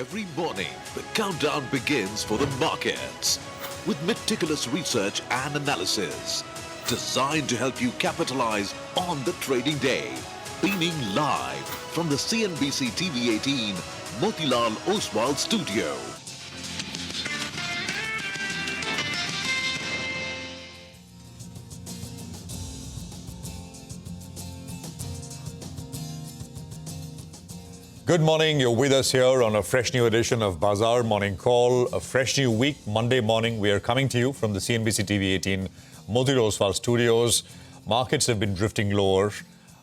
Every morning, the countdown begins for the markets with meticulous research and analysis designed to help you capitalize on the trading day. Beaming live from the CNBC TV18 Motilal Oswal studio. Good morning. You're with us here on a fresh new edition of Bazaar Morning Call. A fresh new week, Monday morning. We are coming to you from the CNBC TV18 Motilal Oswal studios. Markets have been drifting lower.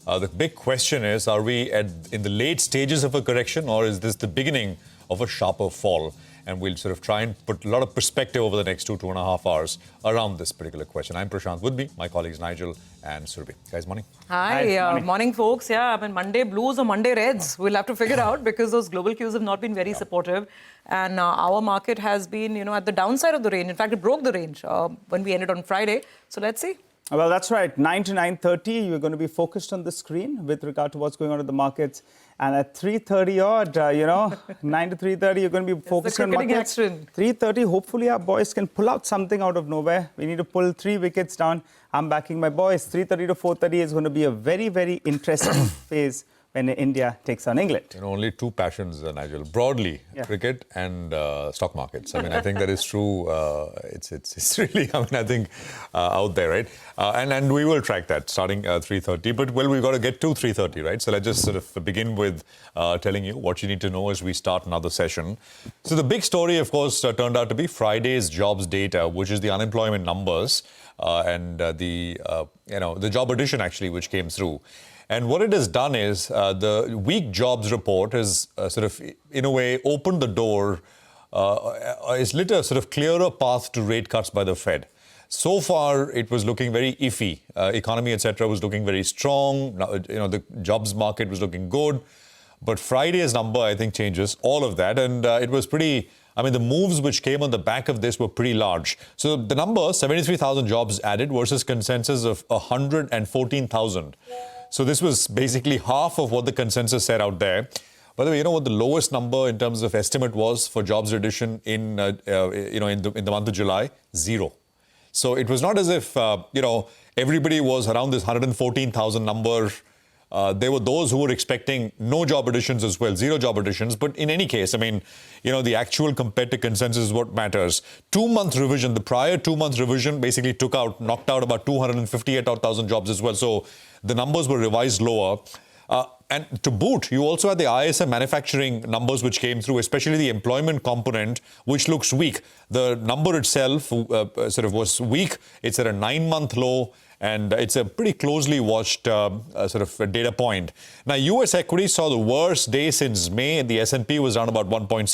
The big question is, are we in the late stages of a correction, or is this the beginning of a sharper fall? And we'll sort of try and put a lot of perspective over the next 2.5 hours around this particular question. I'm Prashant. With me, my colleagues Nigel and Surabhi. Guys, morning. Hi, morning folks. Yeah, I mean, Monday blues or Monday reds, we'll have to figure out because those global cues have not been very supportive. And our market has been, at the downside of the range. In fact, it broke the range when we ended on Friday. So let's see. Well, that's right. 9 to 9:30, you're going to be focused on the screen with regard to what's going on in the markets. And at 3:30 odd, 9 to 3:30, you're going to be focused on markets. 3:30, hopefully our boys can pull out something out of nowhere. We need to pull 3 wickets down. I'm backing my boys. 3:30 to 4:30 is going to be a very, very interesting phase when India takes on England. Only two passions, Nigel. Broadly, cricket and stock markets. I mean, I think that is true. It's really, I think, out there, right? And we will track that starting 3:30. But, well, we've got to get to 3:30, right? So let's just sort of begin with telling you what you need to know as we start another session. So the big story, of course, turned out to be Friday's jobs data, which is the unemployment numbers and the job addition, actually, which came through. And what it has done is the weak jobs report has sort of, in a way, opened the door, is lit a sort of clearer path to rate cuts by the Fed. So far, it was looking very iffy. Economy, etc., was looking very strong. The jobs market was looking good. But Friday's number, I think, changes all of that. And it was pretty... the moves which came on the back of this were pretty large. So the number, 73,000 jobs added versus consensus of 114,000. So this was basically half of what the consensus said out there. By the way, you know what the lowest number in terms of estimate was for jobs addition in the month of July? 0. So it was not as if everybody was around this 114,000 number. There were those who were expecting no job additions as well, 0 job additions. But in any case, the actual compared to consensus is what matters. 2-month revision, the prior 2-month revision basically knocked out about 258,000 jobs as well. So the numbers were revised lower. And to boot, you also had the ISM manufacturing numbers which came through, especially the employment component, which looks weak. The number itself sort of was weak. It's at a 9-month low. And it's a pretty closely watched sort of data point. Now, U.S. equities saw the worst day since May. The S&P was down about 1.6%.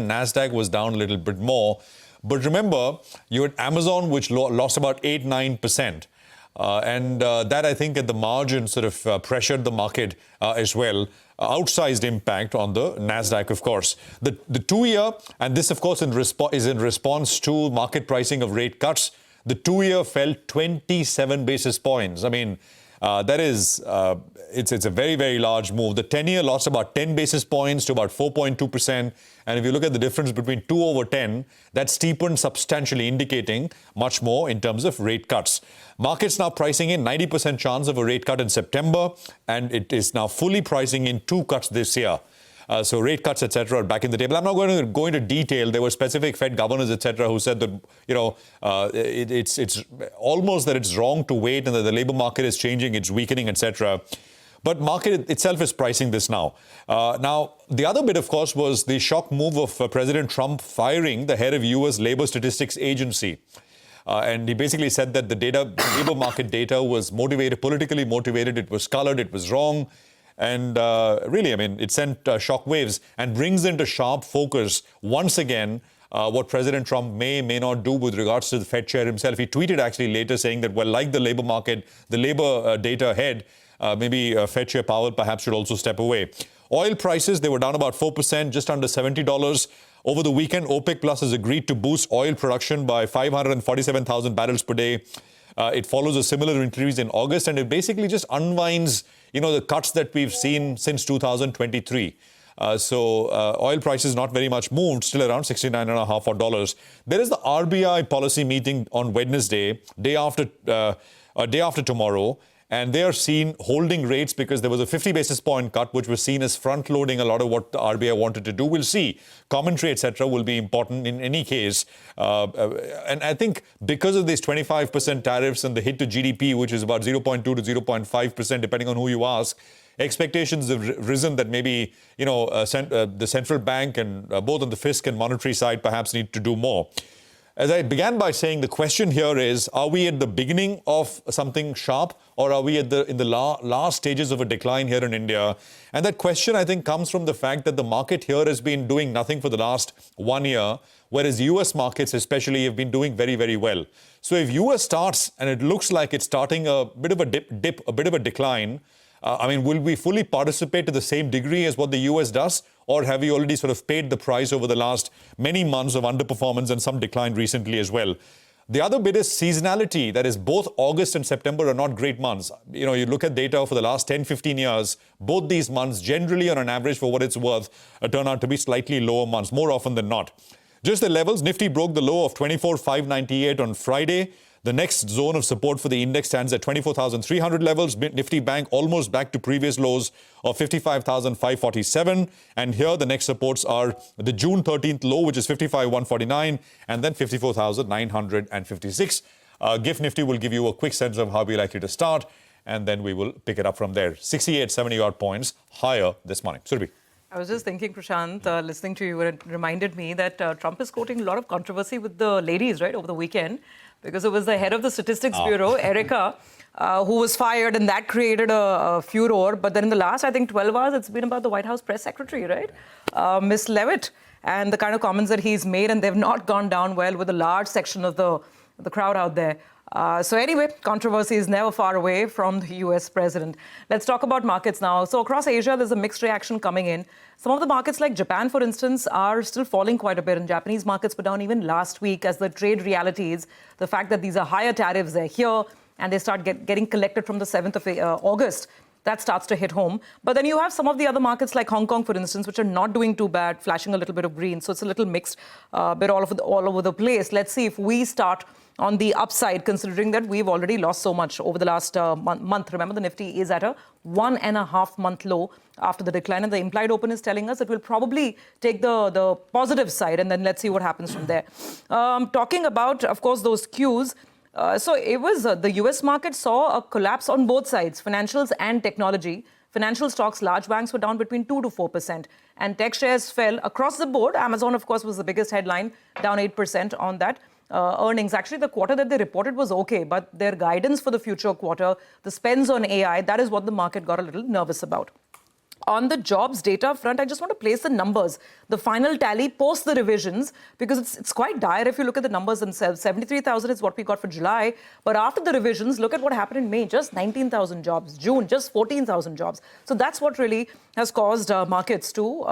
Nasdaq was down a little bit more. But remember, you had Amazon, which lost about 8-9%. And that, I think, at the margin sort of pressured the market as well. Outsized impact on the Nasdaq, of course. The 2-year, and this, of course, is in response to market pricing of rate cuts. The 2-year fell 27 basis points. That is, it's a very, very large move. The 10-year lost about 10 basis points to about 4.2%. And if you look at the difference between 2 over 10, that steepened substantially, indicating much more in terms of rate cuts. Markets now pricing in 90% chance of a rate cut in September, and it is now fully pricing in 2 cuts this year. So rate cuts, etc., are back in the table. I'm not going to go into detail. There were specific Fed governors, etc., who said that, it's almost that it's wrong to wait and that the labor market is changing, it's weakening, etc. But market itself is pricing this now. Now, the other bit, of course, was the shock move of President Trump firing the head of U.S. Labor Statistics Agency. And he basically said that the labor market data was politically motivated, it was colored, it was wrong. And really, it sent shock waves and brings into sharp focus once again what President Trump may not do with regards to the Fed chair himself. He tweeted actually later saying that, well, like the labor market, the labor data ahead, maybe Fed chair Powell perhaps should also step away. Oil prices, they were down about 4%, just under $70. Over the weekend, OPEC Plus has agreed to boost oil production by 547,000 barrels per day. It follows a similar increase in August, and it basically just unwinds, the cuts that we've seen since 2023. So oil prices not very much moved, still around $69.5 dollars. There is the RBI policy meeting on Wednesday, day after tomorrow. And they are seen holding rates because there was a 50 basis point cut, which was seen as front-loading a lot of what the RBI wanted to do. We'll see. Commentary, etc., will be important in any case. And I think because of these 25% tariffs and the hit to GDP, which is about 0.2 to 0.5%, depending on who you ask, expectations have risen that maybe, the central bank and both on the fisc and monetary side perhaps need to do more. As I began by saying, the question here is, are we at the beginning of something sharp, or are we in the last stages of a decline here in India? And that question, I think, comes from the fact that the market here has been doing nothing for the last 1 year, whereas US markets especially have been doing very, very well. So if US starts, and it looks like it's starting a bit of a dip, a bit of a decline, will we fully participate to the same degree as what the US does? Or have we already sort of paid the price over the last many months of underperformance and some decline recently as well? The other bit is seasonality. That is, both August and September are not great months. You look at data for the last 10, 15 years, both these months generally on an average for what it's worth turn out to be slightly lower months, more often than not. Just the levels, Nifty broke the low of 24,598 on Friday. The next zone of support for the index stands at 24,300 levels. Nifty Bank almost back to previous lows of 55,547. And here the next supports are the June 13th low, which is 55,149, and then 54,956. GIF Nifty will give you a quick sense of how we're likely to start, and then we will pick it up from there. 68, 70 odd points higher this morning. Surabhi. I was just thinking, Prashant, listening to you, it reminded me that Trump is quoting a lot of controversy with the ladies, right, over the weekend. Because it was the head of the Statistics Bureau, Erica, who was fired, and that created a furor. But then in the last, I think, 12 hours, it's been about the White House press secretary, right? Miss Levitt, and the kind of comments that he's made, and they've not gone down well with a large section of the crowd out there. So anyway, controversy is never far away from the US president. Let's talk about markets now. So across Asia, there's a mixed reaction coming in. Some of the markets like Japan, for instance, are still falling quite a bit. And Japanese markets were down even last week as the trade realities, the fact that these are higher tariffs, they're here, and they start getting collected from the 7th of August. That starts to hit home. But then you have some of the other markets like Hong Kong, for instance, which are not doing too bad, flashing a little bit of green. So it's a little mixed, bit all over the place. Let's see if we start on the upside, considering that we've already lost so much over the last month. Remember, the Nifty is at a 1.5-month low after the decline, and the implied open is telling us it will probably take the positive side, and then let's see what happens from there. Talking about, of course, those cues. So it was the US market saw a collapse on both sides, financials and technology. Financial stocks, large banks were down between 2 to 4%, and tech shares fell across the board. Amazon, of course, was the biggest headline, down 8% on that. Earnings. Actually, the quarter that they reported was okay, but their guidance for the future quarter, the spends on AI, that is what the market got a little nervous about. On the jobs data front, I just want to place the numbers, the final tally post the revisions, because it's quite dire if you look at the numbers themselves. 73,000 is what we got for July, but after the revisions, look at what happened in May, just 19,000 jobs, just 14,000 jobs. So that's what really has caused markets to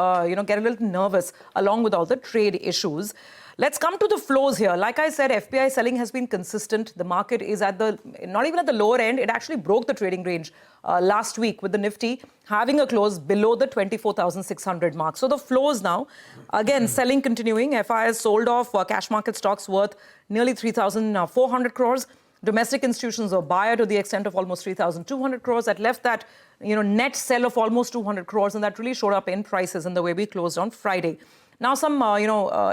get a little nervous along with all the trade issues. Let's come to the flows here. Like I said, FPI selling has been consistent. The market is not even at the lower end. It actually broke the trading range last week with the Nifty having a close below the 24,600 mark. So the flows now, again, selling continuing. FIs sold off cash market stocks worth nearly 3,400 crores. Domestic institutions were buyer to the extent of almost 3,200 crores. That left that net sell of almost 200 crores, and that really showed up in prices in the way we closed on Friday. Now some,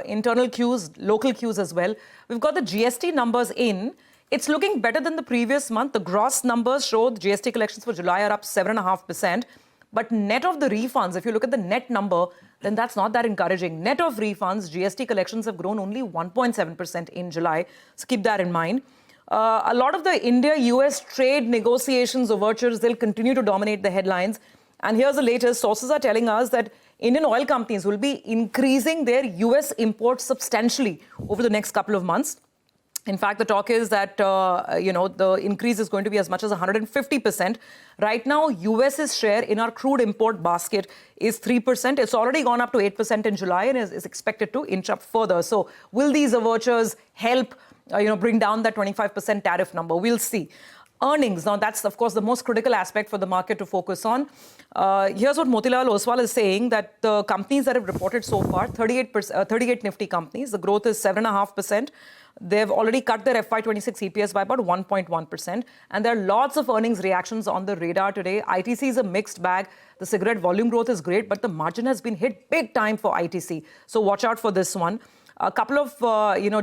internal cues, local cues as well. We've got the GST numbers in. It's looking better than the previous month. The gross numbers show the GST collections for July are up 7.5%. But net of the refunds, if you look at the net number, then that's not that encouraging. Net of refunds, GST collections have grown only 1.7% in July. So keep that in mind. A lot of the India-US trade negotiations overtures, they'll continue to dominate the headlines. And here's the latest. Sources are telling us that Indian oil companies will be increasing their US imports substantially over the next couple of months. In fact, the talk is that, the increase is going to be as much as 150%. Right now, US's share in our crude import basket is 3%. It's already gone up to 8% in July and is expected to inch up further. So will these overtures help, bring down that 25% tariff number? We'll see. earnings. Now, that's, of course, the most critical aspect for the market to focus on. Here's what Motilal Oswal is saying, that the companies that have reported so far, 38 Nifty companies, the growth is 7.5%. They've already cut their FY26 EPS by about 1.1%. And there are lots of earnings reactions on the radar today. ITC is a mixed bag. The cigarette volume growth is great, but the margin has been hit big time for ITC. So watch out for this one. A couple of,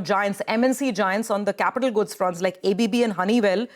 giants, MNC giants on the capital goods fronts like ABB and Honeywell,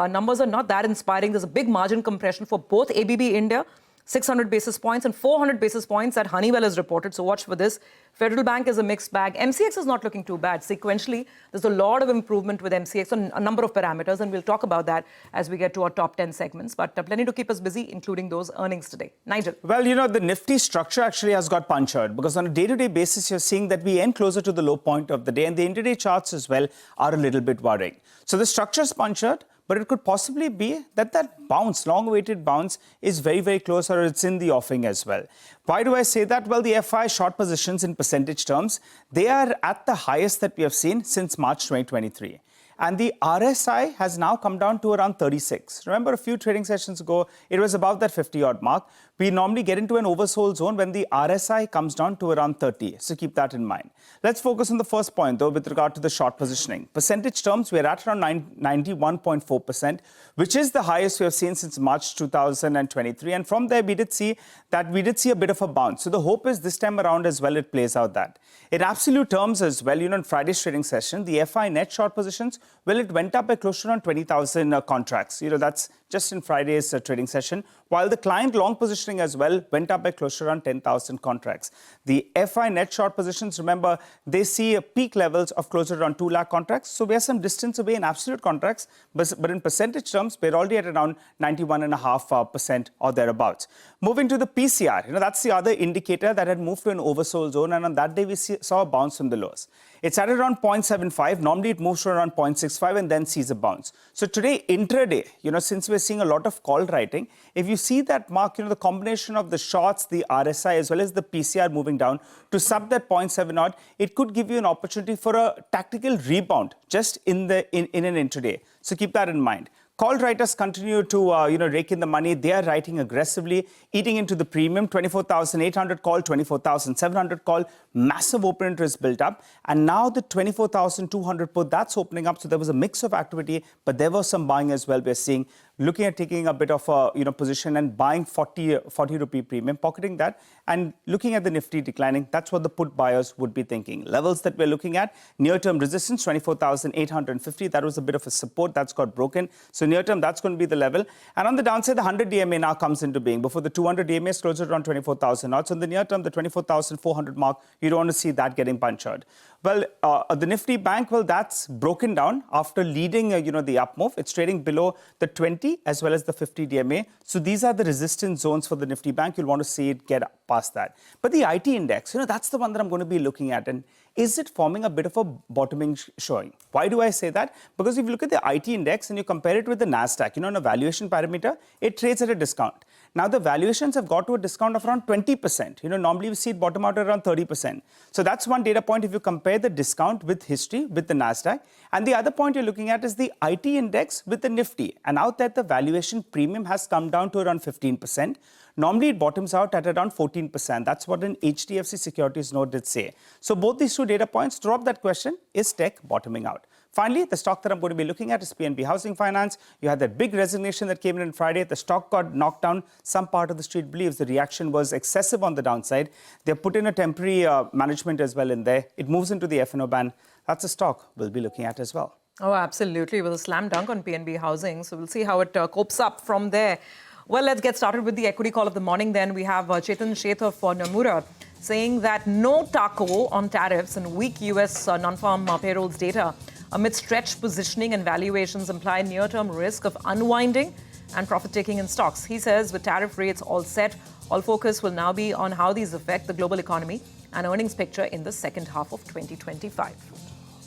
numbers are not that inspiring. There's a big margin compression for both ABB India, 600 basis points, and 400 basis points that Honeywell has reported. So watch for this. Federal Bank is a mixed bag. MCX is not looking too bad. Sequentially, there's a lot of improvement with MCX on a number of parameters, and we'll talk about that as we get to our top 10 segments. But plenty to keep us busy, including those earnings today. Nigel. Well, the Nifty structure actually has got punctured, because on a day-to-day basis, you're seeing that we end closer to the low point of the day, and the intraday charts as well are a little bit worrying. So the structure is punctured, but it could possibly be that bounce, long-awaited bounce, is very, very close, or it's in the offing as well. Why do I say that? Well, the FI short positions in percentage terms, they are at the highest that we have seen since March 2023. And the RSI has now come down to around 36. Remember, a few trading sessions ago, it was above that 50-odd mark. We normally get into an oversold zone when the RSI comes down to around 30. So keep that in mind. Let's focus on the first point, though, with regard to the short positioning. Percentage terms, we're at around 91.4%, which is the highest we have seen since March 2023. And from there, we did see a bit of a bounce. So the hope is this time around as well, it plays out that. In absolute terms as well, in Friday's trading session, the FI net short positions, well, it went up by close to around 20,000 contracts. That's just in Friday's trading session, while the client long positioning as well went up by close to around 10,000 contracts. The FI net short positions, remember, they see peak levels of closer to around 2 lakh contracts. So we are some distance away in absolute contracts, but in percentage terms, we're already at around 91.5% or thereabouts. Moving to the PCR, that's the other indicator that had moved to an oversold zone, and on that day we saw a bounce from the lows. It's at around 0.75. Normally, it moves to around 0.65 and then sees a bounce. So today, intraday, since we're seeing a lot of call writing, if you see that mark, the combination of the shorts, the RSI, as well as the PCR moving down to sub that 0.7 odd, it could give you an opportunity for a tactical rebound just in an intraday. So keep that in mind. Call writers continue to, rake in the money. They are writing aggressively, eating into the premium. 24,800 call, 24,700 call. Massive open interest built up. And now the 24,200 put, that's opening up. So there was a mix of activity, but there was some buying as well. We're seeing, looking at taking a bit of a position and buying 40 rupee premium, pocketing that, and looking at the Nifty declining. That's what the put buyers would be thinking. Levels that we're looking at, near-term resistance, 24,850. That was a bit of a support that's got broken. So near term, that's going to be the level. And on the downside, the 100 DMA now comes into being. Before the 200 DMA is closer to around 24,000 odds. So in the near term, the 24,400 mark, you don't want to see that getting punctured. Well, the Nifty Bank, well, that's broken down after leading, the up move. It's trading below the 20 as well as the 50 DMA. So these are the resistance zones for the Nifty Bank. You'll want to see it get past that. But the IT index, that's the one that I'm going to be looking at. And is it forming a bit of a bottoming showing? Why do I say that? Because if you look at the IT index and you compare it with the Nasdaq, on a valuation parameter, it trades at a discount. Now, the valuations have got to a discount of around 20%. Normally we see it bottom out at around 30%. So that's one data point if you compare the discount with history with the Nasdaq. And the other point you're looking at is the IT index with the Nifty. And out there, the valuation premium has come down to around 15%. Normally, it bottoms out at around 14%. That's what an HDFC Securities note did say. So both these two data points drop that question, is tech bottoming out? Finally, the stock that I'm going to be looking at is PNB Housing Finance. You had that big resignation that came in on Friday. The stock got knocked down. Some part of the street believes the reaction was excessive on the downside. They put in a temporary management as well in there. It moves into the F&O ban. That's a stock we'll be looking at as well. Oh, absolutely. It was a slam dunk on PNB Housing. So we'll see how it copes up from there. Well, let's get started with the equity call of the morning then. We have Chetan Sheth of Nomura saying that no taco on tariffs and weak US non-farm payrolls data amid stretched positioning and valuations imply near-term risk of unwinding and profit-taking in stocks. He says with tariff rates all set, all focus will now be on how these affect the global economy and earnings picture in the second half of 2025.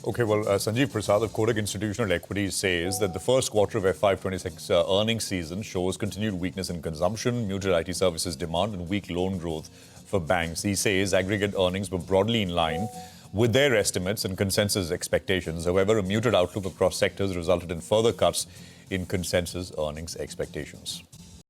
Okay, well, Sanjeev Prasad of Kotak Institutional Equities says that the first quarter of FY26 earnings season shows continued weakness in consumption, muted IT services demand, and weak loan growth for banks. He says aggregate earnings were broadly in line with their estimates and consensus expectations. However, a muted outlook across sectors resulted in further cuts in consensus earnings expectations.